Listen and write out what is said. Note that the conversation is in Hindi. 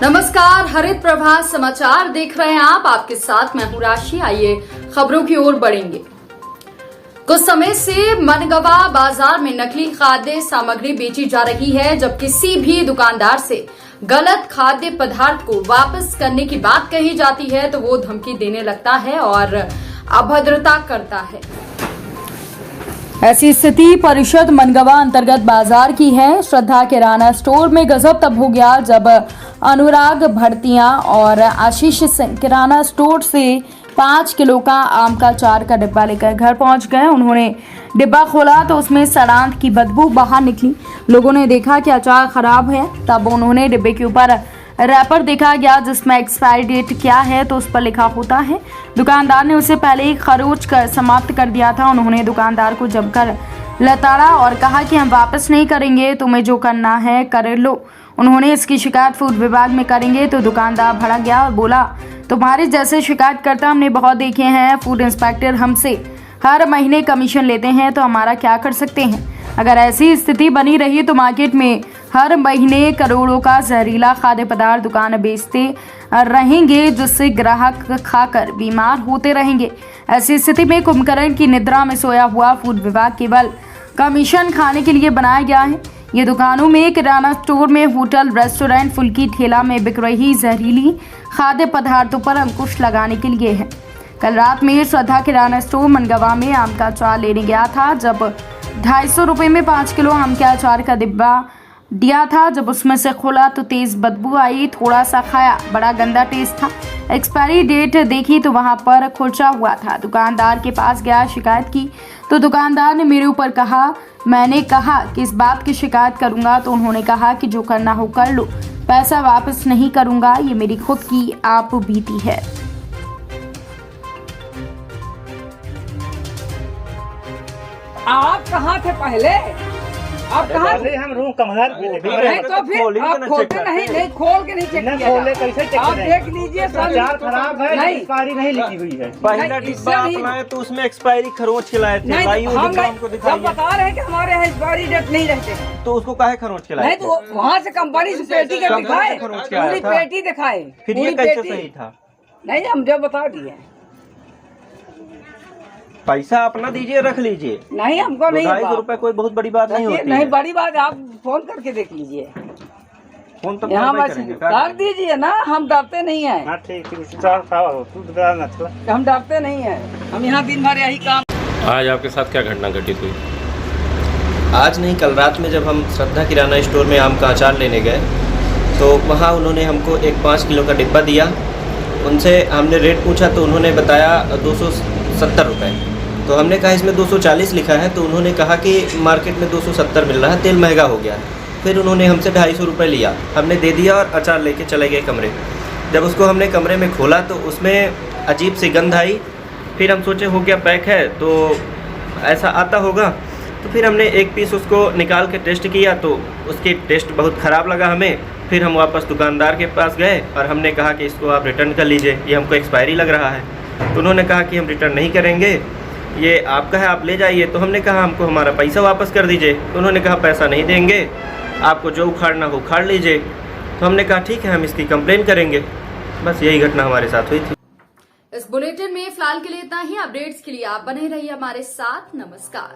नमस्कार, हरित प्रभात समाचार देख रहे हैं आप। आपके साथ मैं हूं राशि। आइए खबरों की ओर बढ़ेंगे। कुछ समय से मनगवा बाजार में नकली खाद्य सामग्री बेची जा रही है। जब किसी भी दुकानदार से गलत खाद्य पदार्थ को वापस करने की बात कही जाती है तो वो धमकी देने लगता है और अभद्रता करता है। ऐसी स्थिति परिषद मनगवा अंतर्गत बाजार की है। श्रद्धा किराना स्टोर में गजब तब हो गया जब अनुराग भड़तिया और आशीष सिंह किराना स्टोर से 5 किलो का आम का अचार का डिब्बा लेकर घर पहुंच गए। उन्होंने डिब्बा खोला तो उसमें सड़ांत की बदबू बाहर निकली। लोगों ने देखा कि अचार खराब है। तब उन्होंने डिब्बे के ऊपर रैपर देखा गया जिसमें एक्सपायरी डेट क्या है तो उस पर लिखा होता है। दुकानदार ने उसे पहले ही खरोच कर समाप्त कर दिया था। उन्होंने दुकानदार को जमकर लताड़ा और कहा कि हम वापस नहीं करेंगे, तुम्हें जो करना है कर लो। उन्होंने इसकी शिकायत फूड विभाग में करेंगे तो दुकानदार भड़क गया और बोला, तुम्हारे जैसे शिकायतकर्ता हमने बहुत देखे हैं। फूड इंस्पेक्टर हमसे हर महीने कमीशन लेते हैं तो हमारा क्या कर सकते हैं। अगर ऐसी स्थिति बनी रही तो मार्केट में हर महीने करोड़ों का जहरीला खाद्य पदार्थ दुकान बेचते रहेंगे जिससे ग्राहक खाकर बीमार होते रहेंगे। ऐसी स्थिति में कुंभकर्ण की निद्रा में सोया हुआ फूड विभाग केवल कमीशन खाने के लिए बनाया गया है। ये दुकानों में, किराना स्टोर में, होटल, रेस्टोरेंट, फुल्की ठेला में बिक रही जहरीली खाद्य पदार्थों पर अंकुश लगाने के लिए है। कल रात में श्रद्धा किराना स्टोर मनगवा में आम का अचार लेने गया था। जब 250 रुपये में 5 किलो आम के अचार का डिब्बा दिया था। जब उसमें से खोला तो तेज बदबू आई। थोड़ा सा खाया, बड़ा गंदा टेस्ट था। एक्सपायरी डेट देखी तो वहां पर खुर्चा हुआ था। दुकानदार के पास गया, शिकायत की तो दुकानदार ने मेरे ऊपर कहा। मैंने कहा कि इस बात की शिकायत करूंगा तो उन्होंने कहा कि जो करना हो कर लो, पैसा वापस नहीं करूंगा। ये मेरी खुद की आप बीती है। आप कहाँ थे पहले? आप कहाँ थे? हम रूम कमर नहीं तो फिर आप खोलते नहीं खोल के नहीं चेक किया खोले कैसे चेक आप देख लीजिए सब अचार खराब है, नहीं एक्सपायरी नहीं लिखी हुई है। पहला डिब्बा आप लाए तो उसमें एक्सपायरी खरोच खिलाए थे। नहीं हम हमको सब बता रहे हैं कि हमारे यहाँ एक्सपायरी डेट नहीं रहते। तो उसको काहे खरोच खिलाए? नहीं तो वहाँ से कंपनी से पेटी का दिखाए, पूरी पेटी दिखाए। फिर ये कैसे सही था? नहीं हम जो बता दिए। पैसा अपना दीजिए, रख लीजिए। नहीं हमको नहीं 250 रुपए कोई बहुत बड़ी बात नहीं होती नहीं है। बड़ी बात, आप फोन करके देख लीजिए। फोन तो यहाँ करना ही बस करेंगे। कर दीजिए ना, हम डरते नहीं है। हम डरते नहीं है, हम यहाँ दिन भर यही काम। आज आपके साथ क्या घटना घटित हुई? आज नहीं, कल रात में जब हम श्रद्धा किराना स्टोर में आम का अचार लेने गए तो वहाँ उन्होंने हमको एक 5 किलो का डिब्बा दिया। उनसे हमने रेट पूछा तो उन्होंने बताया 270 रुपये। तो हमने कहा इसमें 240 लिखा है तो उन्होंने कहा कि मार्केट में 270 मिल रहा है, तेल महंगा हो गया है। फिर उन्होंने हमसे 250 रुपये लिया, हमने दे दिया और अचार लेके चले गए कमरे। जब उसको हमने कमरे में खोला तो उसमें अजीब सी गंध आई। फिर हम सोचे हो गया पैक है तो ऐसा आता होगा। तो फिर हमने एक पीस उसको निकाल के टेस्ट किया तो उसकी टेस्ट बहुत ख़राब लगा हमें। फिर हम वापस दुकानदार के पास गए और हमने कहा कि इसको आप रिटर्न कर लीजिए, ये हमको एक्सपायरी लग रहा है। तो उन्होंने कहा कि हम रिटर्न नहीं करेंगे, ये आपका है, आप ले जाइए। तो हमने कहा हमको हमारा पैसा वापस कर दीजिए। तो उन्होंने कहा पैसा नहीं देंगे, आपको जो उखाड़ना हो उखाड़ लीजिए। तो हमने कहा ठीक है, हम इसकी कंप्लेन करेंगे। बस यही घटना हमारे साथ हुई थी। इस बुलेटिन में फिलहाल के लिए इतना ही। अपडेट्स के लिए आप बने रहिए हमारे साथ। नमस्कार।